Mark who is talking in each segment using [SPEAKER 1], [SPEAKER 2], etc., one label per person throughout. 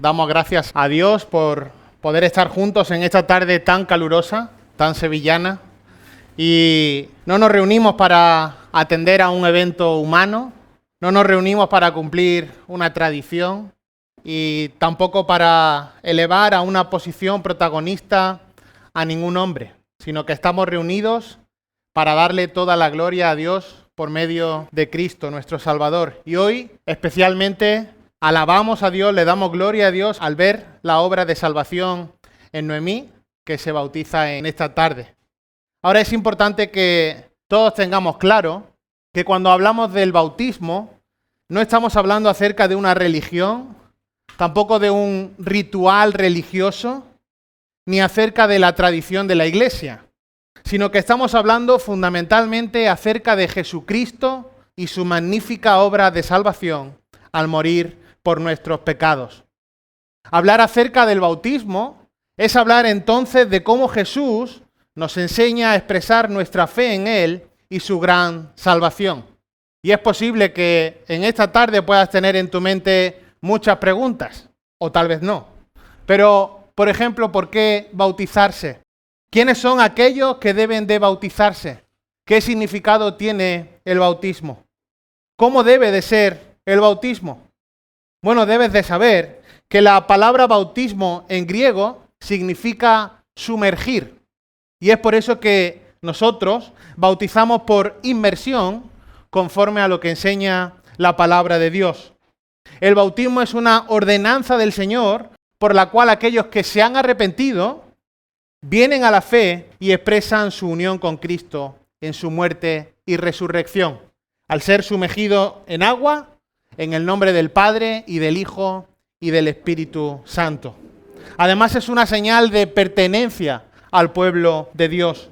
[SPEAKER 1] Damos gracias a Dios por poder estar juntos en esta tarde tan calurosa, tan sevillana. Y no nos reunimos para atender a un evento humano, no nos reunimos para cumplir una tradición y tampoco para elevar a una posición protagonista a ningún hombre, sino que estamos reunidos para darle toda la gloria a Dios por medio de Cristo, nuestro Salvador. Y hoy, especialmente, alabamos a Dios, le damos gloria a Dios al ver la obra de salvación en Noemí, que se bautiza en esta tarde. Ahora es importante que todos tengamos claro que cuando hablamos del bautismo, no estamos hablando acerca de una religión, tampoco de un ritual religioso, ni acerca de la tradición de la Iglesia, sino que estamos hablando fundamentalmente acerca de Jesucristo y su magnífica obra de salvación al morir por nuestros pecados. Hablar acerca del bautismo es hablar entonces de cómo Jesús nos enseña a expresar nuestra fe en Él y su gran salvación. Y es posible que en esta tarde puedas tener en tu mente muchas preguntas, o tal vez no. Pero, por ejemplo, ¿por qué bautizarse? ¿Quiénes son aquellos que deben de bautizarse? ¿Qué significado tiene el bautismo? ¿Cómo debe de ser el bautismo? Bueno, debes de saber que la palabra bautismo en griego significa sumergir. Y es por eso que nosotros bautizamos por inmersión conforme a lo que enseña la palabra de Dios. El bautismo es una ordenanza del Señor por la cual aquellos que se han arrepentido vienen a la fe y expresan su unión con Cristo en su muerte y resurrección, al ser sumergidos en agua, en el nombre del Padre y del Hijo y del Espíritu Santo. Además es una señal de pertenencia al pueblo de Dios,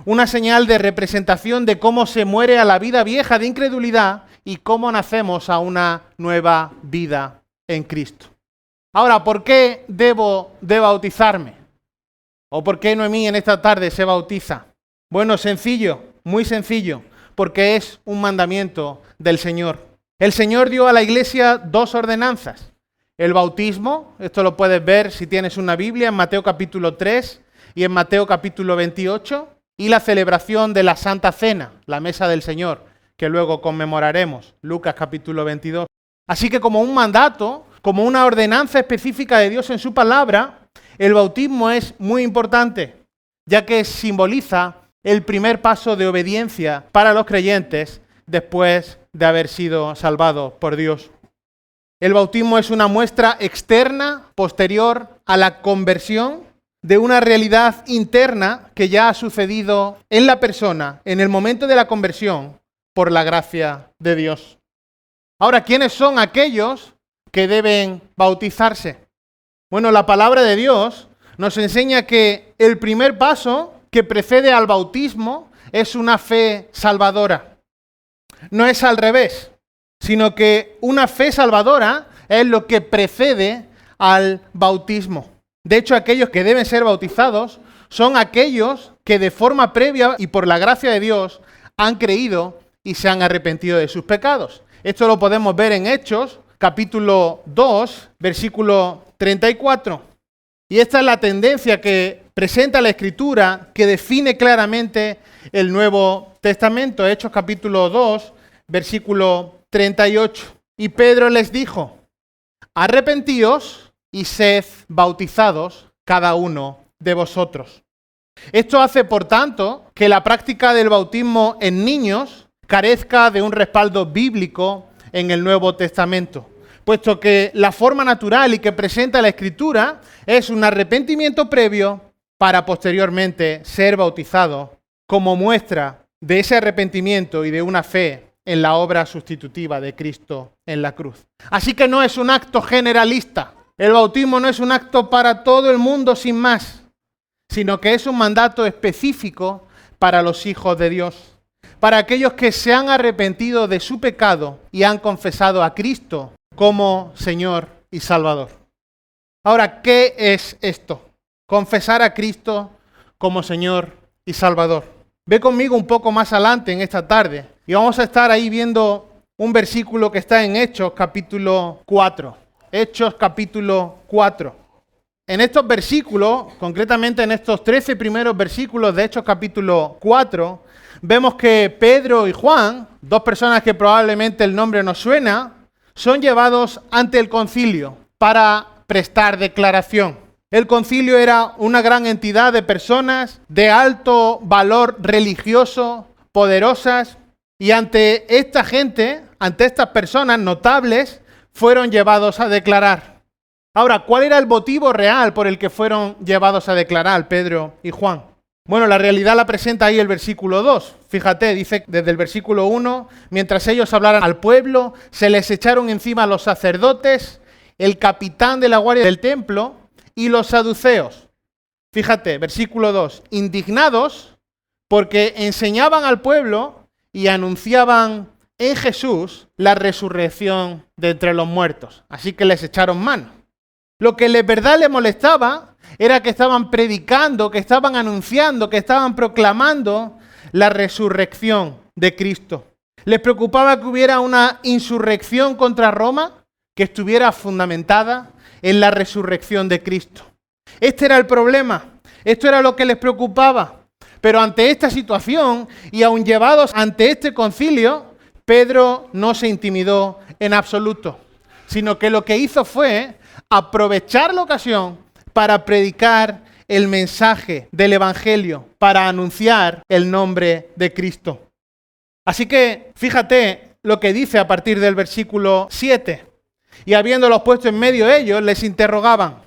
[SPEAKER 1] una señal de representación de cómo se muere a la vida vieja de incredulidad y cómo nacemos a una nueva vida en Cristo. Ahora, ¿por qué debo de bautizarme? ¿O por qué Noemí en esta tarde se bautiza? Bueno, sencillo, muy sencillo, porque es un mandamiento del Señor. El Señor dio a la iglesia dos ordenanzas. El bautismo, esto lo puedes ver si tienes una Biblia en Mateo capítulo 3 y en Mateo capítulo 28, y la celebración de la Santa Cena, la mesa del Señor, que luego conmemoraremos, Lucas capítulo 22. Así que como un mandato, como una ordenanza específica de Dios en su palabra, el bautismo es muy importante, ya que simboliza el primer paso de obediencia para los creyentes después de haber sido salvados por Dios. El bautismo es una muestra externa, posterior a la conversión, de una realidad interna que ya ha sucedido en la persona, en el momento de la conversión, por la gracia de Dios. Ahora, ¿quiénes son aquellos que deben bautizarse? Bueno, la palabra de Dios nos enseña que el primer paso que precede al bautismo es una fe salvadora. No es al revés, sino que una fe salvadora es lo que precede al bautismo. De hecho, aquellos que deben ser bautizados son aquellos que de forma previa y por la gracia de Dios han creído y se han arrepentido de sus pecados. Esto lo podemos ver en Hechos, capítulo 2, versículo 34. Y esta es la tendencia que presenta la Escritura que define claramente el Nuevo Testamento. Hechos capítulo 2, versículo 38. Y Pedro les dijo: arrepentíos y sed bautizados cada uno de vosotros. Esto hace, por tanto, que la práctica del bautismo en niños carezca de un respaldo bíblico en el Nuevo Testamento, puesto que la forma natural y que presenta la Escritura es un arrepentimiento previo para posteriormente ser bautizado como muestra de ese arrepentimiento y de una fe en la obra sustitutiva de Cristo en la cruz. Así que no es un acto generalista. El bautismo no es un acto para todo el mundo sin más, sino que es un mandato específico para los hijos de Dios, para aquellos que se han arrepentido de su pecado y han confesado a Cristo como Señor y Salvador. Ahora, ¿qué es esto? Confesar a Cristo como Señor y Salvador. Ve conmigo un poco más adelante en esta tarde y vamos a estar ahí viendo un versículo que está en Hechos capítulo 4. Hechos capítulo 4. En estos versículos, concretamente en estos 13 primeros versículos de Hechos capítulo 4, vemos que Pedro y Juan, dos personas que probablemente el nombre nos suena, son llevados ante el concilio para prestar declaración. El concilio era una gran entidad de personas de alto valor religioso, poderosas, y ante esta gente, ante estas personas notables, fueron llevados a declarar. Ahora, ¿cuál era el motivo real por el que fueron llevados a declarar Pedro y Juan? Bueno, la realidad la presenta ahí el versículo 2. Fíjate, dice desde el versículo 1, mientras ellos hablaran al pueblo, se les echaron encima los sacerdotes, el capitán de la guardia del templo y los saduceos. Fíjate, versículo 2, indignados porque enseñaban al pueblo y anunciaban en Jesús la resurrección de entre los muertos. Así que les echaron mano. Lo que de verdad les molestaba era que estaban predicando, que estaban anunciando, que estaban proclamando la resurrección de Cristo. Les preocupaba que hubiera una insurrección contra Roma que estuviera fundamentada en la resurrección de Cristo. Este era el problema, esto era lo que les preocupaba. Pero ante esta situación y aun llevados ante este concilio, Pedro no se intimidó en absoluto, sino que lo que hizo fue aprovechar la ocasión para predicar el mensaje del Evangelio, para anunciar el nombre de Cristo. Así que fíjate lo que dice a partir del versículo 7. Y habiéndolos puesto en medio de ellos, les interrogaban: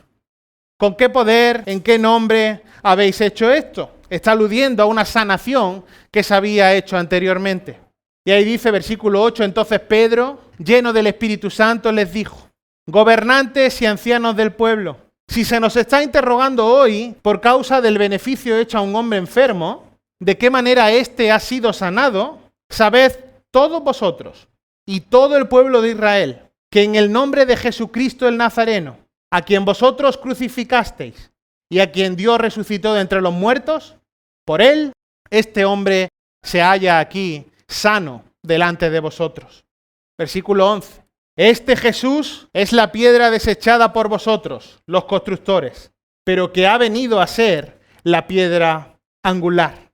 [SPEAKER 1] ¿con qué poder, en qué nombre habéis hecho esto? Está aludiendo a una sanación que se había hecho anteriormente. Y ahí dice, versículo 8, entonces Pedro, lleno del Espíritu Santo, les dijo: gobernantes y ancianos del pueblo, si se nos está interrogando hoy por causa del beneficio hecho a un hombre enfermo, de qué manera éste ha sido sanado, sabed todos vosotros y todo el pueblo de Israel que en el nombre de Jesucristo el Nazareno, a quien vosotros crucificasteis y a quien Dios resucitó de entre los muertos, por él este hombre se halla aquí sano delante de vosotros. Versículo 11. Este Jesús es la piedra desechada por vosotros, los constructores, pero que ha venido a ser la piedra angular.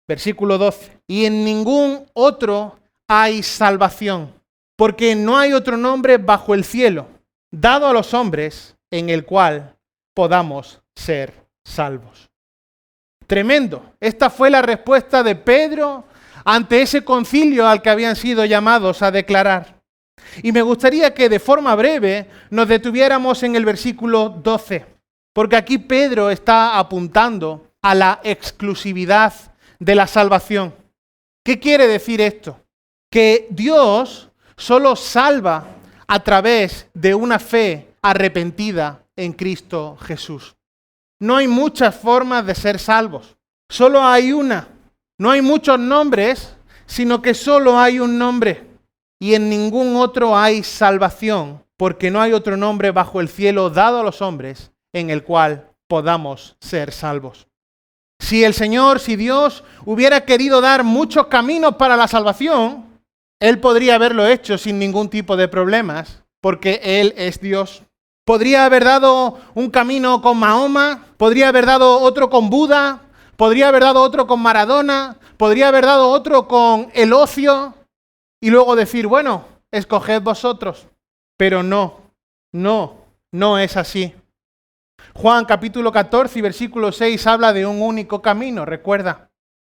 [SPEAKER 1] Versículo 12. Y en ningún otro hay salvación, porque no hay otro nombre bajo el cielo, dado a los hombres, en el cual podamos ser salvos. Tremendo. Esta fue la respuesta de Pedro ante ese concilio al que habían sido llamados a declarar. Y me gustaría que de forma breve nos detuviéramos en el versículo 12, porque aquí Pedro está apuntando a la exclusividad de la salvación. ¿Qué quiere decir esto? Que Dios solo salva a través de una fe arrepentida en Cristo Jesús. No hay muchas formas de ser salvos, solo hay una. No hay muchos nombres, sino que solo hay un nombre. Y en ningún otro hay salvación, porque no hay otro nombre bajo el cielo dado a los hombres en el cual podamos ser salvos. Si el Señor, si Dios hubiera querido dar muchos caminos para la salvación, Él podría haberlo hecho sin ningún tipo de problemas, porque Él es Dios. Podría haber dado un camino con Mahoma, podría haber dado otro con Buda, podría haber dado otro con Maradona, podría haber dado otro con el ocio, y luego decir, bueno, escoged vosotros. Pero no es así. Juan capítulo 14 y versículo 6 habla de un único camino, recuerda.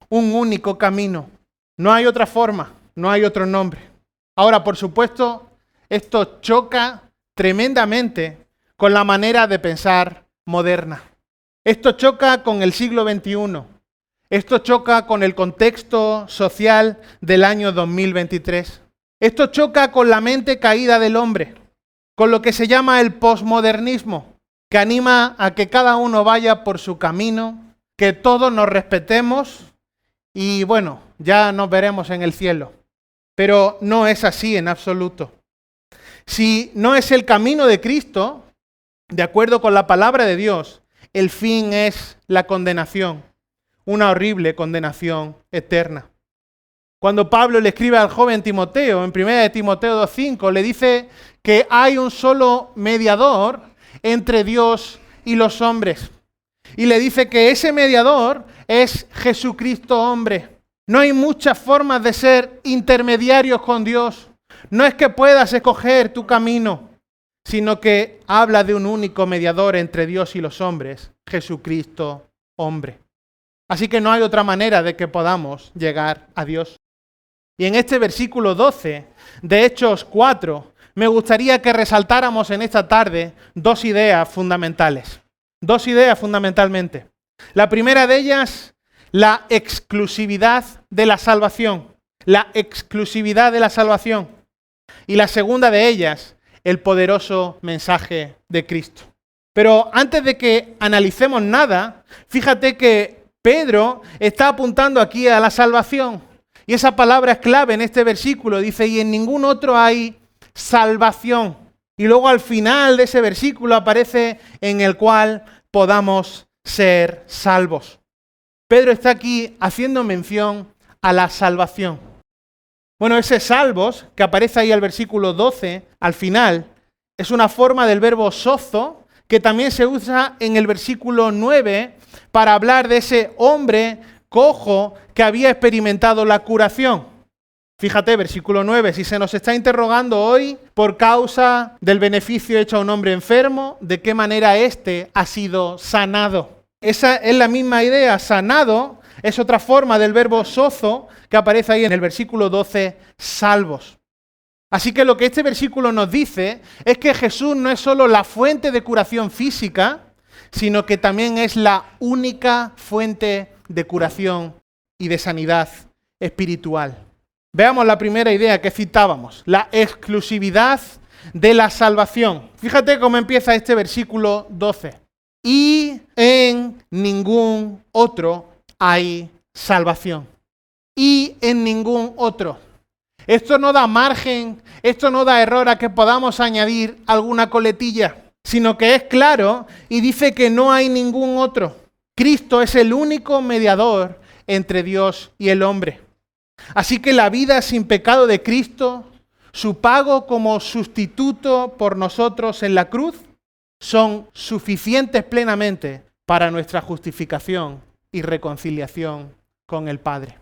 [SPEAKER 1] Un único camino. No hay otra forma, no hay otro nombre. Ahora, por supuesto, esto choca tremendamente con la manera de pensar moderna. Esto choca con el siglo XXI. Esto choca con el contexto social del año 2023. Esto choca con la mente caída del hombre, con lo que se llama el posmodernismo, que anima a que cada uno vaya por su camino, que todos nos respetemos y bueno, ya nos veremos en el cielo. Pero no es así en absoluto. Si no es el camino de Cristo, de acuerdo con la palabra de Dios, el fin es la condenación. Una horrible condenación eterna. Cuando Pablo le escribe al joven Timoteo, en 1 Timoteo 2:5, le dice que hay un solo mediador entre Dios y los hombres. Y le dice que ese mediador es Jesucristo hombre. No hay muchas formas de ser intermediarios con Dios. No es que puedas escoger tu camino, sino que habla de un único mediador entre Dios y los hombres, Jesucristo hombre. Así que no hay otra manera de que podamos llegar a Dios. Y en este versículo 12 de Hechos 4, me gustaría que resaltáramos en esta tarde dos ideas fundamentales. Dos ideas fundamentalmente. La primera de ellas, la exclusividad de la salvación. La exclusividad de la salvación. Y la segunda de ellas, el poderoso mensaje de Cristo. Pero antes de que analicemos nada, fíjate que Pedro está apuntando aquí a la salvación. Y esa palabra es clave en este versículo. Dice, y en ningún otro hay salvación. Y luego al final de ese versículo aparece en el cual podamos ser salvos. Pedro está aquí haciendo mención a la salvación. Bueno, ese salvos, que aparece ahí al versículo 12, al final, es una forma del verbo sozo, que también se usa en el versículo 9 para hablar de ese hombre cojo que había experimentado la curación. Fíjate, versículo 9, si se nos está interrogando hoy por causa del beneficio hecho a un hombre enfermo, ¿de qué manera éste ha sido sanado? Esa es la misma idea, sanado, es otra forma del verbo sozo que aparece ahí en el versículo 12, salvos. Así que lo que este versículo nos dice es que Jesús no es solo la fuente de curación física, sino que también es la única fuente de curación y de sanidad espiritual. Veamos la primera idea que citábamos, la exclusividad de la salvación. Fíjate cómo empieza este versículo 12. Y en ningún otro hay salvación. Y en ningún otro. Esto no da margen, esto no da error a que podamos añadir alguna coletilla, sino que es claro y dice que no hay ningún otro. Cristo es el único mediador entre Dios y el hombre. Así que la vida sin pecado de Cristo, su pago como sustituto por nosotros en la cruz, son suficientes plenamente para nuestra justificación y reconciliación con el Padre.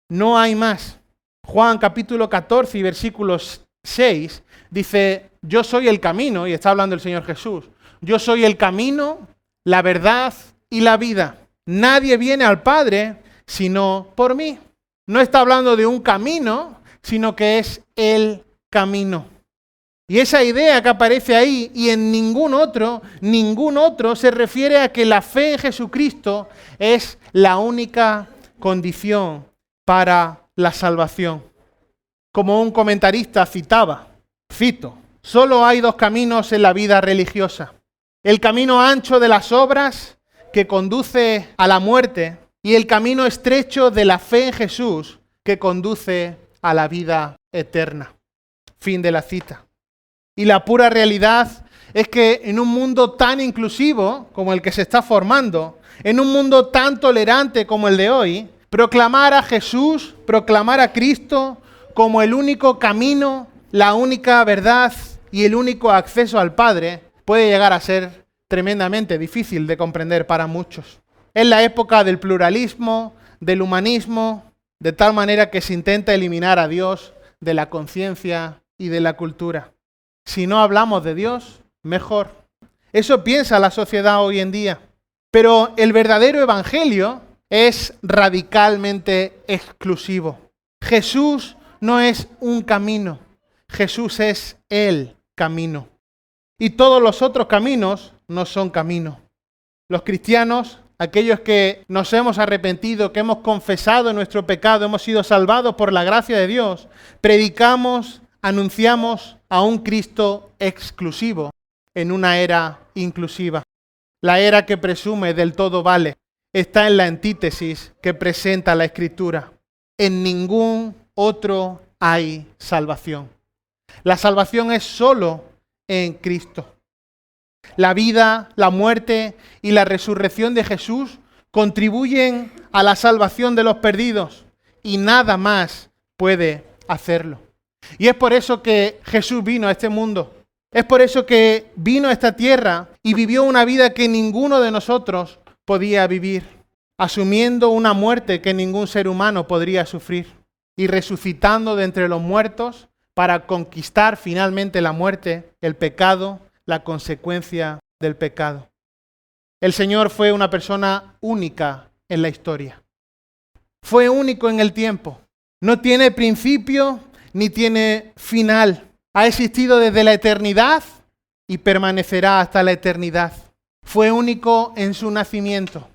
[SPEAKER 1] No hay más. Juan capítulo 14 y versículos 6 dice, yo soy el camino, y está hablando el Señor Jesús, yo soy el camino, la verdad y la vida. Nadie viene al Padre sino por mí. No está hablando de un camino, sino que es el camino. Y esa idea que aparece ahí y en ningún otro, se refiere a que la fe en Jesucristo es la única condición para la salvación. Como un comentarista cito, solo hay dos caminos en la vida religiosa. El camino ancho de las obras que conduce a la muerte y el camino estrecho de la fe en Jesús que conduce a la vida eterna. Fin de la cita. Y la pura realidad es que en un mundo tan inclusivo como el que se está formando, en un mundo tan tolerante como el de hoy, proclamar a Jesús, proclamar a Cristo como el único camino, la única verdad y el único acceso al Padre puede llegar a ser tremendamente difícil de comprender para muchos. Es la época del pluralismo, del humanismo, de tal manera que se intenta eliminar a Dios de la conciencia y de la cultura. Si no hablamos de Dios, mejor. Eso piensa la sociedad hoy en día. Pero el verdadero evangelio es radicalmente exclusivo. Jesús no es un camino, Jesús es el camino. Y todos los otros caminos no son camino. Los cristianos, aquellos que nos hemos arrepentido, que hemos confesado nuestro pecado, hemos sido salvados por la gracia de Dios, predicamos, anunciamos a un Cristo exclusivo en una era inclusiva. La era que presume del todo vale está en la antítesis que presenta la Escritura. En ningún otro hay salvación. La salvación es solo en Cristo. La vida, la muerte y la resurrección de Jesús contribuyen a la salvación de los perdidos y nada más puede hacerlo. Y es por eso que Jesús vino a este mundo. Es por eso que vino a esta tierra y vivió una vida que ninguno de nosotros podía vivir, asumiendo una muerte que ningún ser humano podría sufrir y resucitando de entre los muertos para conquistar finalmente la muerte, el pecado, la consecuencia del pecado. El Señor fue una persona única en la historia. Fue único en el tiempo. No tiene principio ni tiene final. Ha existido desde la eternidad y permanecerá hasta la eternidad. Fue único en su nacimiento.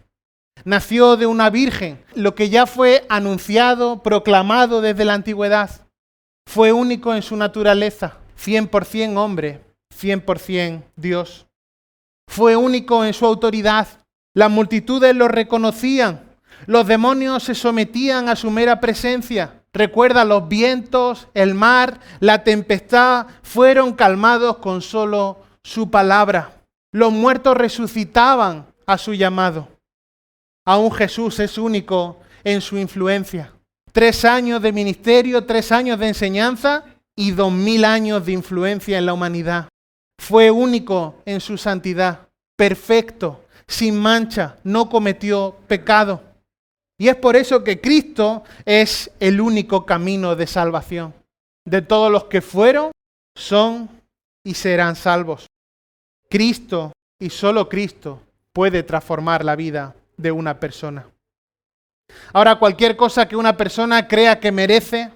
[SPEAKER 1] Nació de una virgen, lo que ya fue anunciado, proclamado desde la antigüedad. Fue único en su naturaleza, 100% hombre, 100% Dios. Fue único en su autoridad. Las multitudes lo reconocían. Los demonios se sometían a su mera presencia. Recuerda, los vientos, el mar, la tempestad fueron calmados con solo su palabra. Los muertos resucitaban a su llamado. Aún Jesús es único en su influencia. 3 años de ministerio, 3 años de enseñanza y 2000 años de influencia en la humanidad. Fue único en su santidad, perfecto, sin mancha, no cometió pecado. Y es por eso que Cristo es el único camino de salvación. De todos los que fueron, son y serán salvos. Cristo y solo Cristo puede transformar la vida de una persona. Ahora, cualquier cosa que una persona crea que merece,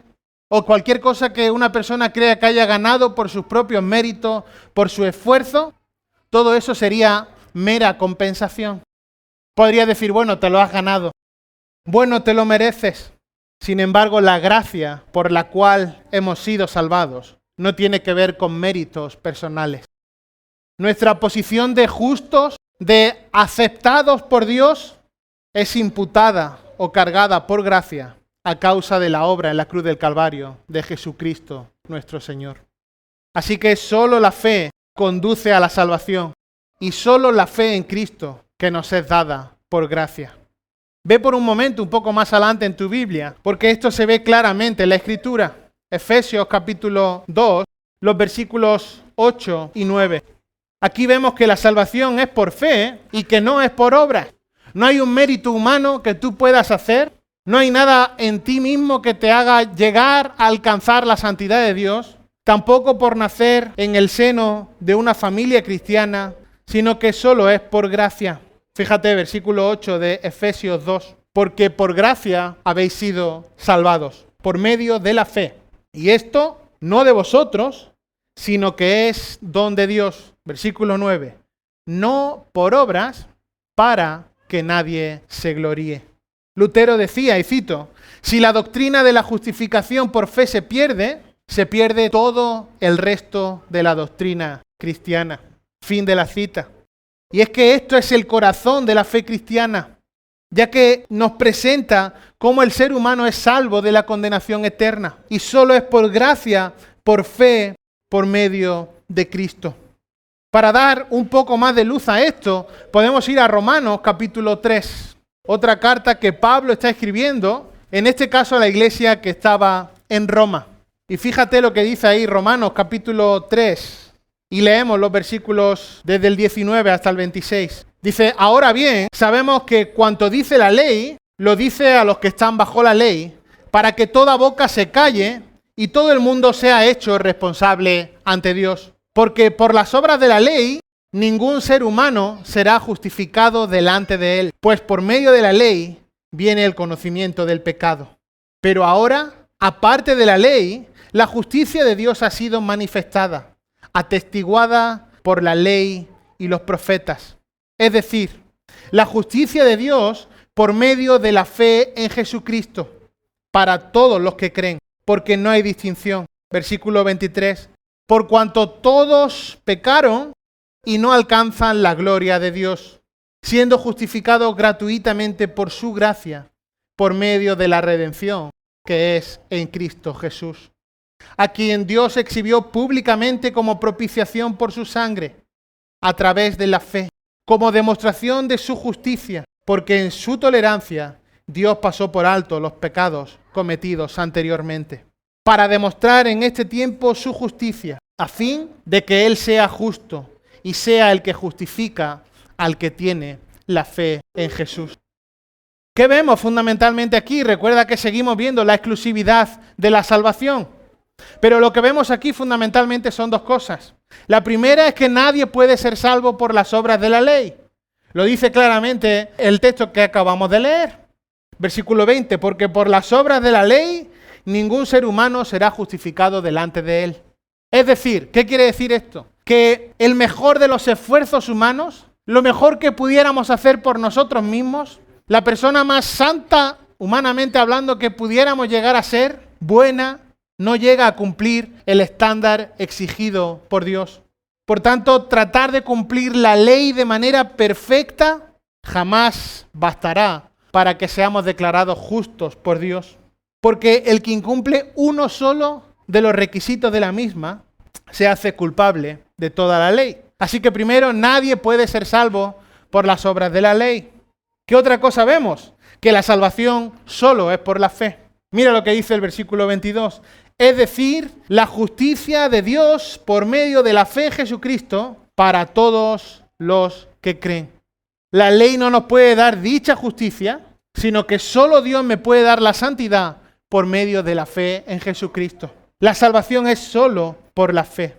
[SPEAKER 1] o cualquier cosa que una persona crea que haya ganado por sus propios méritos, por su esfuerzo, todo eso sería mera compensación. Podría decir, bueno, te lo has ganado. Bueno, te lo mereces. Sin embargo, la gracia por la cual hemos sido salvados no tiene que ver con méritos personales. Nuestra posición de justos, de aceptados por Dios, es imputada o cargada por gracia a causa de la obra en la cruz del Calvario de Jesucristo, nuestro Señor. Así que solo la fe conduce a la salvación y solo la fe en Cristo que nos es dada por gracia. Ve por un momento un poco más adelante en tu Biblia, porque esto se ve claramente en la Escritura. Efesios capítulo 2, los versículos 8 y 9. Aquí vemos que la salvación es por fe y que no es por obras. No hay un mérito humano que tú puedas hacer. No hay nada en ti mismo que te haga llegar a alcanzar la santidad de Dios. Tampoco por nacer en el seno de una familia cristiana, sino que solo es por gracia. Fíjate, versículo 8 de Efesios 2. Porque por gracia habéis sido salvados, por medio de la fe. Y esto no de vosotros, sino que es don de Dios. Versículo 9. No por obras, para que nadie se gloríe. Lutero decía, y cito, si la doctrina de la justificación por fe se pierde todo el resto de la doctrina cristiana. Fin de la cita. Y es que esto es el corazón de la fe cristiana, ya que nos presenta cómo el ser humano es salvo de la condenación eterna. Y solo es por gracia, por fe, por medio de Cristo. Para dar un poco más de luz a esto, podemos ir a Romanos capítulo 3. Otra carta que Pablo está escribiendo, en este caso a la iglesia que estaba en Roma. Y fíjate lo que dice ahí Romanos capítulo 3. Y leemos los versículos desde el 19 hasta el 26. Dice, ahora bien, sabemos que cuanto dice la ley, lo dice a los que están bajo la ley, para que toda boca se calle y todo el mundo sea hecho responsable ante Dios. Porque por las obras de la ley, ningún ser humano será justificado delante de él, pues por medio de la ley viene el conocimiento del pecado. Pero ahora, aparte de la ley, la justicia de Dios ha sido manifestada, atestiguada por la ley y los profetas. Es decir, la justicia de Dios por medio de la fe en Jesucristo, para todos los que creen, porque no hay distinción. Versículo 23. Por cuanto todos pecaron y no alcanzan la gloria de Dios, siendo justificados gratuitamente por su gracia, por medio de la redención que es en Cristo Jesús, a quien Dios exhibió públicamente como propiciación por su sangre, a través de la fe, como demostración de su justicia, porque en su tolerancia Dios pasó por alto los pecados cometidos anteriormente, para demostrar en este tiempo su justicia, a fin de que Él sea justo y sea el que justifica al que tiene la fe en Jesús. ¿Qué vemos fundamentalmente aquí? Recuerda que seguimos viendo la exclusividad de la salvación. Pero lo que vemos aquí fundamentalmente son dos cosas. La primera es que nadie puede ser salvo por las obras de la ley. Lo dice claramente el texto que acabamos de leer. Versículo 20, porque por las obras de la ley ningún ser humano será justificado delante de él. Es decir, ¿qué quiere decir esto? Que el mejor de los esfuerzos humanos, lo mejor que pudiéramos hacer por nosotros mismos, la persona más santa, humanamente hablando, que pudiéramos llegar a ser, buena, no llega a cumplir el estándar exigido por Dios. Por tanto, tratar de cumplir la ley de manera perfecta jamás bastará para que seamos declarados justos por Dios. Porque el que incumple uno solo de los requisitos de la misma se hace culpable de toda la ley. Así que primero, nadie puede ser salvo por las obras de la ley. ¿Qué otra cosa vemos? Que la salvación solo es por la fe. Mira lo que dice el versículo 22. Es decir, la justicia de Dios por medio de la fe en Jesucristo para todos los que creen. La ley no nos puede dar dicha justicia, sino que solo Dios me puede dar la santidad por medio de la fe en Jesucristo. La salvación es solo por la fe.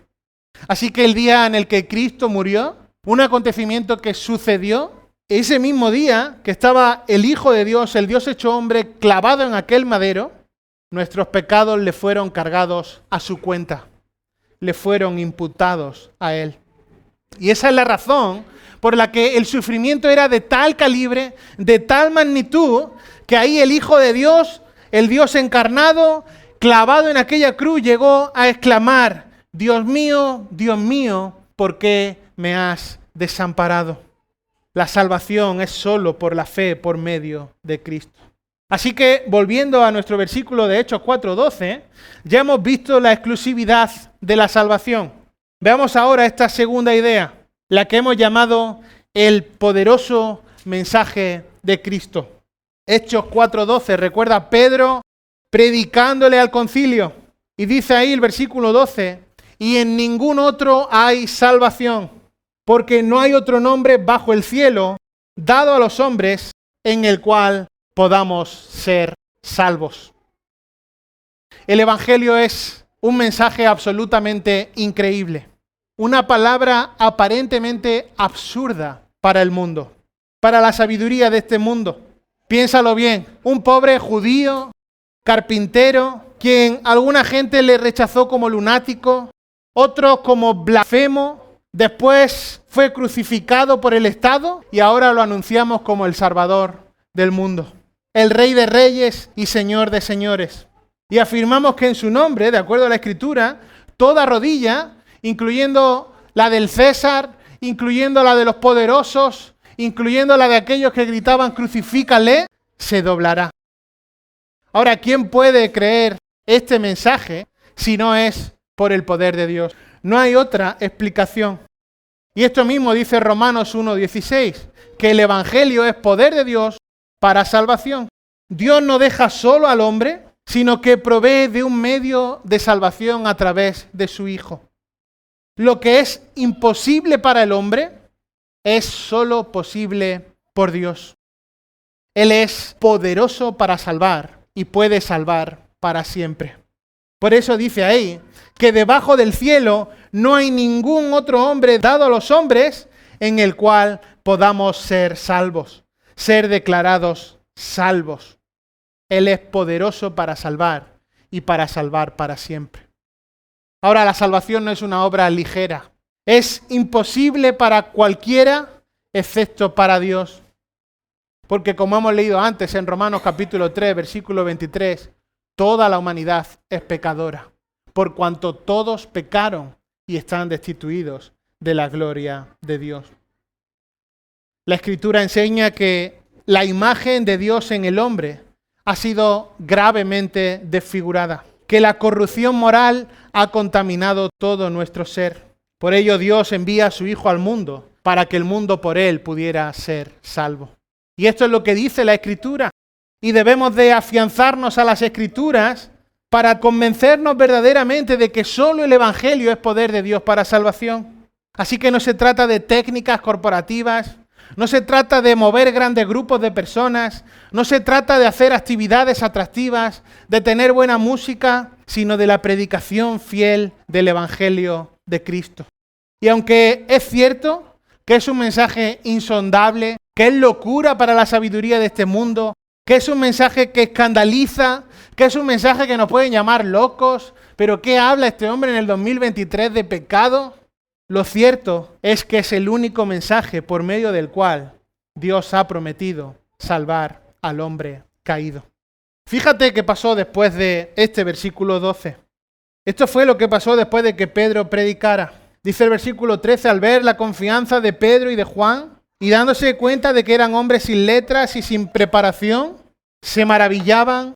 [SPEAKER 1] Así que el día en el que Cristo murió, un acontecimiento que sucedió, ese mismo día que estaba el Hijo de Dios, el Dios hecho hombre, clavado en aquel madero, nuestros pecados le fueron cargados a su cuenta, le fueron imputados a Él. Y esa es la razón por la que el sufrimiento era de tal calibre, de tal magnitud, que ahí el Hijo de Dios, el Dios encarnado, clavado en aquella cruz, llegó a exclamar: Dios mío, ¿por qué me has desamparado? La salvación es solo por la fe, por medio de Cristo. Así que, volviendo a nuestro versículo de Hechos 4:12, ya hemos visto la exclusividad de la salvación. Veamos ahora esta segunda idea, la que hemos llamado el poderoso mensaje de Cristo. Hechos 4:12, recuerda Pedro predicándole al concilio, y dice ahí el versículo 12, y en ningún otro hay salvación, porque no hay otro nombre bajo el cielo dado a los hombres en el cual podamos ser salvos. El Evangelio es un mensaje absolutamente increíble. Una palabra aparentemente absurda para el mundo, para la sabiduría de este mundo. Piénsalo bien, un pobre judío, carpintero, quien alguna gente le rechazó como lunático, otros como blasfemo, después fue crucificado por el Estado y ahora lo anunciamos como el Salvador del mundo, el Rey de Reyes y Señor de Señores. Y afirmamos que en su nombre, de acuerdo a la Escritura, toda rodilla, incluyendo la del César, incluyendo la de los poderosos, incluyendo la de aquellos que gritaban crucifícale, se doblará. Ahora, ¿quién puede creer este mensaje si no es por el poder de Dios? No hay otra explicación. Y esto mismo dice Romanos 1:16, que el Evangelio es poder de Dios para salvación. Dios no deja solo al hombre, sino que provee de un medio de salvación a través de su Hijo. Lo que es imposible para el hombre es solo posible por Dios. Él es poderoso para salvar y puede salvar para siempre. Por eso dice ahí que debajo del cielo no hay ningún otro hombre dado a los hombres en el cual podamos ser salvos, ser declarados salvos. Él es poderoso para salvar y para salvar para siempre. Ahora, la salvación no es una obra ligera. Es imposible para cualquiera excepto para Dios. Porque como hemos leído antes en Romanos capítulo 3, versículo 23, toda la humanidad es pecadora, por cuanto todos pecaron y están destituidos de la gloria de Dios. La Escritura enseña que la imagen de Dios en el hombre ha sido gravemente desfigurada, que la corrupción moral ha contaminado todo nuestro ser. Por ello Dios envía a su Hijo al mundo, para que el mundo por él pudiera ser salvo. Y esto es lo que dice la Escritura, Y debemos de afianzarnos a las Escrituras para convencernos verdaderamente de que solo el Evangelio es poder de Dios para salvación. Así que no se trata de técnicas corporativas, no se trata de mover grandes grupos de personas, no se trata de hacer actividades atractivas, de tener buena música, sino de la predicación fiel del Evangelio de Cristo. Y aunque es cierto que es un mensaje insondable, que es locura para la sabiduría de este mundo, que es un mensaje que escandaliza, que es un mensaje que nos pueden llamar locos, pero ¿qué habla este hombre en el 2023 de pecado? Lo cierto es que es el único mensaje por medio del cual Dios ha prometido salvar al hombre caído. Fíjate qué pasó después de este versículo 12. Esto fue lo que pasó después de que Pedro predicara. Dice el versículo 13, al ver la confianza de Pedro y de Juan, y dándose cuenta de que eran hombres sin letras y sin preparación, se maravillaban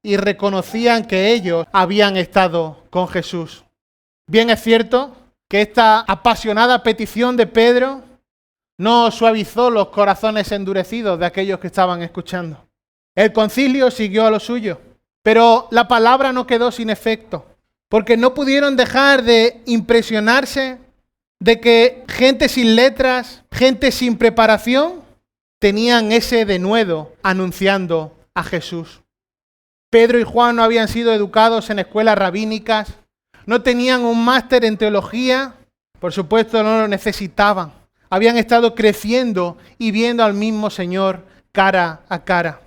[SPEAKER 1] y reconocían que ellos habían estado con Jesús. Bien es cierto que esta apasionada petición de Pedro no suavizó los corazones endurecidos de aquellos que estaban escuchando. El concilio siguió a lo suyo, pero la palabra no quedó sin efecto, porque no pudieron dejar de impresionarse de que gente sin letras, gente sin preparación, tenían ese denuedo anunciando a Jesús. Pedro y Juan no habían sido educados en escuelas rabínicas, no tenían un máster en teología, por supuesto no lo necesitaban. Habían estado creciendo y viendo al mismo Señor cara a cara.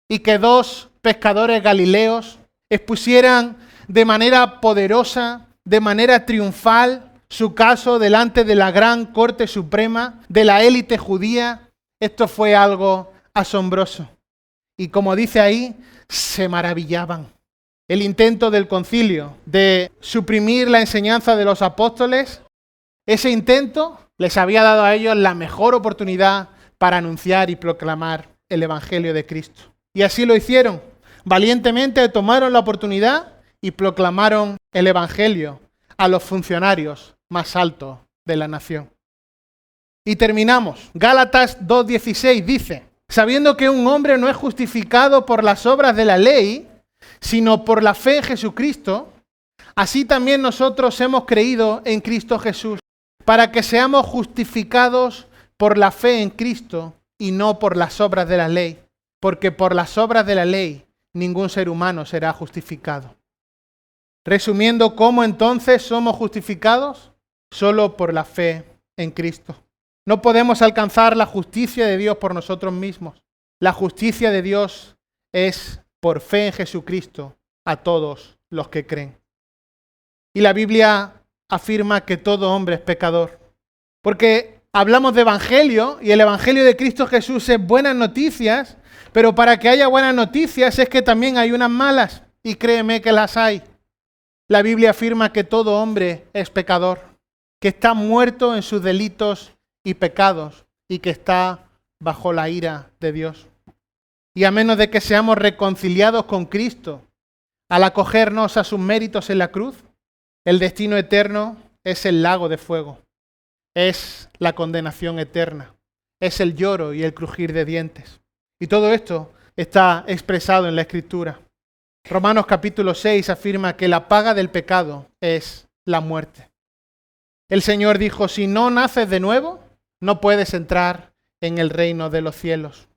[SPEAKER 1] Y que dos pescadores galileos expusieran de manera poderosa, de manera triunfal, su caso delante de la gran Corte Suprema, de la élite judía, esto fue algo asombroso. Y como dice ahí, se maravillaban. El intento del concilio de suprimir la enseñanza de los apóstoles, ese intento les había dado a ellos la mejor oportunidad para anunciar y proclamar el Evangelio de Cristo. Y así lo hicieron. Valientemente tomaron la oportunidad y proclamaron el Evangelio a los funcionarios más altos de la nación. Y terminamos. Gálatas 2:16 dice, sabiendo que un hombre no es justificado por las obras de la ley, sino por la fe en Jesucristo, así también nosotros hemos creído en Cristo Jesús, para que seamos justificados por la fe en Cristo y no por las obras de la ley, porque por las obras de la ley ningún ser humano será justificado. Resumiendo, ¿cómo entonces somos justificados? Solo por la fe en Cristo. No podemos alcanzar la justicia de Dios por nosotros mismos. La justicia de Dios es por fe en Jesucristo a todos los que creen. Y la Biblia afirma que todo hombre es pecador. Porque hablamos de evangelio y el evangelio de Cristo Jesús es buenas noticias, pero para que haya buenas noticias es que también hay unas malas, y créeme que las hay. La Biblia afirma que todo hombre es pecador, que está muerto en sus delitos y pecados y que está bajo la ira de Dios. Y a menos de que seamos reconciliados con Cristo al acogernos a sus méritos en la cruz, el destino eterno es el lago de fuego, es la condenación eterna, es el lloro y el crujir de dientes. Y todo esto está expresado en la Escritura. Romanos capítulo 6 afirma que la paga del pecado es la muerte. El Señor dijo, si no naces de nuevo, no puedes entrar en el reino de los cielos.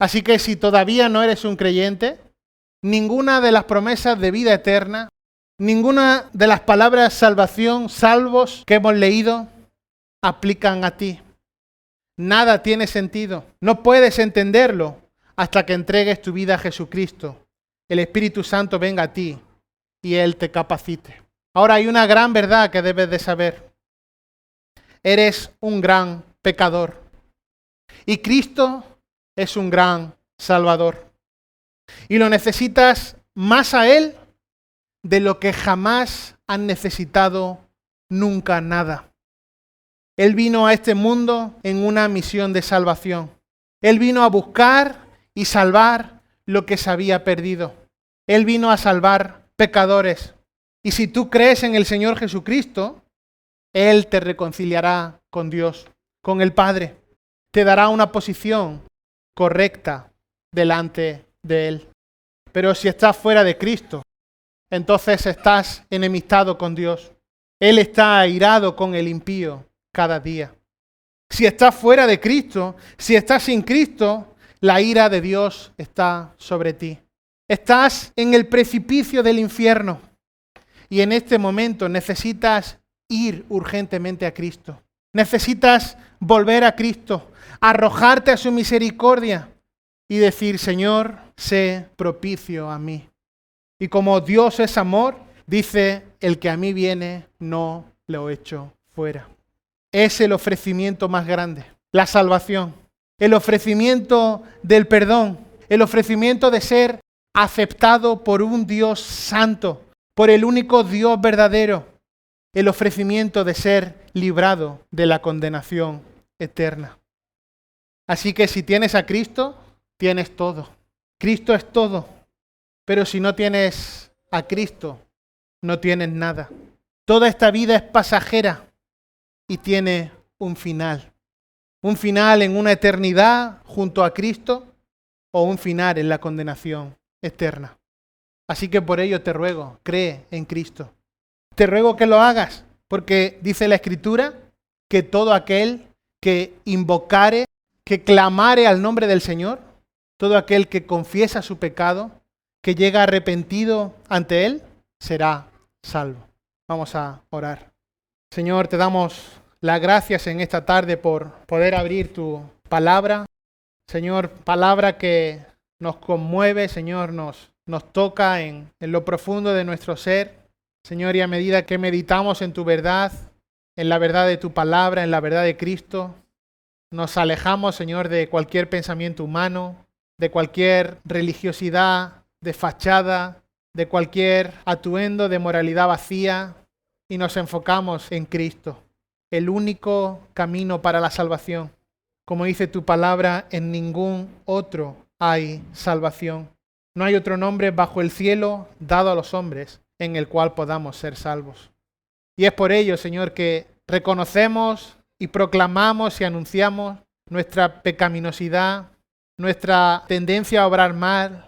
[SPEAKER 1] Así que si todavía no eres un creyente, ninguna de las promesas de vida eterna, ninguna de las palabras salvación, salvos que hemos leído, aplican a ti. Nada tiene sentido. No puedes entenderlo hasta que entregues tu vida a Jesucristo. El Espíritu Santo venga a ti y Él te capacite. Ahora hay una gran verdad que debes de saber. Eres un gran pecador. Y Cristo es un gran Salvador. Y lo necesitas más a Él de lo que jamás han necesitado nunca nada. Él vino a este mundo en una misión de salvación. Él vino a buscar y salvar lo que se había perdido. Él vino a salvar pecadores. Y si tú crees en el Señor Jesucristo, Él te reconciliará con Dios, con el Padre. Te dará una posición correcta delante de Él. Pero si estás fuera de Cristo, entonces estás enemistado con Dios. Él está airado con el impío cada día. Si estás fuera de Cristo, si estás sin Cristo, la ira de Dios está sobre ti. Estás en el precipicio del infierno y en este momento necesitas ir urgentemente a Cristo. Necesitas volver a Cristo, arrojarte a su misericordia y decir, Señor, sé propicio a mí. Y como Dios es amor, dice, el que a mí viene, no lo echo fuera. Es el ofrecimiento más grande, la salvación, el ofrecimiento del perdón, el ofrecimiento de ser aceptado por un Dios santo, por el único Dios verdadero, el ofrecimiento de ser librado de la condenación eterna. Así que si tienes a Cristo, tienes todo. Cristo es todo. Pero si no tienes a Cristo, no tienes nada. Toda esta vida es pasajera y tiene un final. Un final en una eternidad junto a Cristo o un final en la condenación eterna. Así que por ello te ruego, cree en Cristo. Te ruego que lo hagas, porque dice la Escritura que todo aquel que invocare, que clamare al nombre del Señor, todo aquel que confiesa su pecado, que llega arrepentido ante Él, será salvo. Vamos a orar. Señor, te damos las gracias en esta tarde por poder abrir tu palabra. Señor, palabra que nos conmueve, Señor, nos toca en lo profundo de nuestro ser. Señor, y a medida que meditamos en tu verdad, en la verdad de tu palabra, en la verdad de Cristo, nos alejamos, Señor, de cualquier pensamiento humano, de cualquier religiosidad de fachada, de cualquier atuendo de moralidad vacía, y nos enfocamos en Cristo, el único camino para la salvación. Como dice tu palabra, en ningún otro hay salvación. No hay otro nombre bajo el cielo dado a los hombres en el cual podamos ser salvos. Y es por ello, Señor, que reconocemos y proclamamos y anunciamos nuestra pecaminosidad, nuestra tendencia a obrar mal,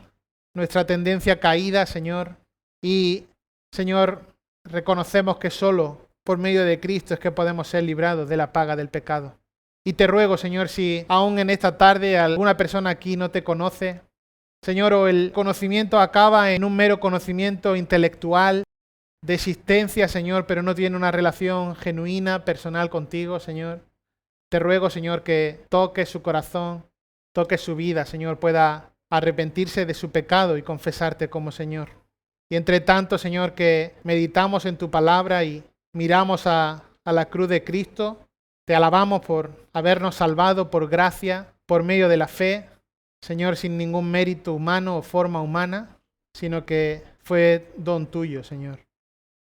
[SPEAKER 1] nuestra tendencia caída, Señor. Y, Señor, reconocemos que solo por medio de Cristo es que podemos ser librados de la paga del pecado. Y te ruego, Señor, si aún en esta tarde alguna persona aquí no te conoce, Señor, o el conocimiento acaba en un mero conocimiento intelectual de existencia, Señor, pero no tiene una relación genuina, personal contigo, Señor. Te ruego, Señor, que toques su corazón, toques su vida, Señor, pueda arrepentirse de su pecado y confesarte como Señor. Y entre tanto, Señor, que meditamos en tu palabra y miramos a la cruz de Cristo, te alabamos por habernos salvado por gracia, por medio de la fe, Señor, sin ningún mérito humano o forma humana, sino que fue don tuyo, Señor.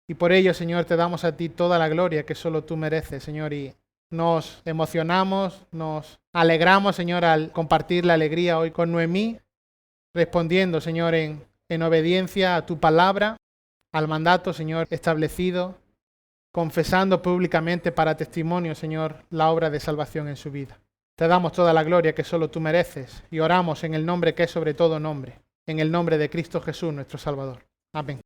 [SPEAKER 1] Y por ello, Señor, te damos a ti toda la gloria que solo tú mereces, Señor, y nos emocionamos, nos alegramos, Señor, al compartir la alegría hoy con Noemí, respondiendo, Señor, en obediencia a tu palabra, al mandato, Señor, establecido, confesando públicamente para testimonio, Señor, la obra de salvación en su vida. Te damos toda la gloria que solo tú mereces y oramos en el nombre que es sobre todo nombre, en el nombre de Cristo Jesús, nuestro Salvador. Amén.